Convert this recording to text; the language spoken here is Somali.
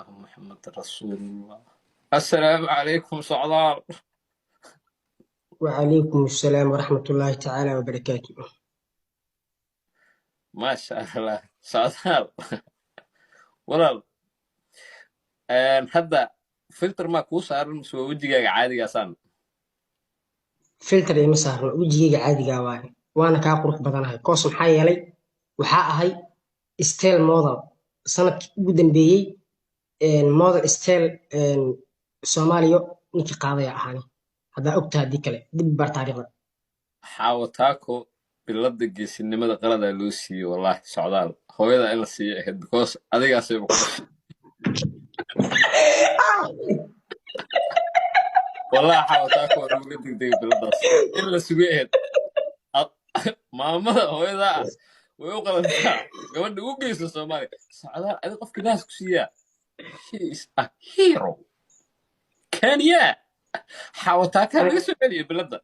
محمد رسول الله. السلام عليكم صعدال. وعليكم السلام ورحمة الله تعالى وبركاته. ما شاء الله صعدال. ولا هذا فلتر ما كو صار سو وجهك عادي قاسان. فلتر إيه مسار وجهي عادي جواهي وأنا كأقرب بدنها كوس محي لي وحقها هي ستيل موضة سنة جدا بيجي موضة ستيل سوماليو نيجي قاضي أهاني هذا أكتر هذيك له دب برتاريخ حاوتاكو بلد geesinimada qalad ah loo siiyey wallahi socdaal hooyada in la siiyo ahayd because adigaasay ku dhashay wallahi xaawataako waa uga degdegay biladaas in la sugay ahayd maamada hooyada ah way u qalantaa gabadha u geysa soomaaliya socdaal adi qofka naas ku siiyaa she is a hero kenya xaawataakaa laga soo celiyay bilada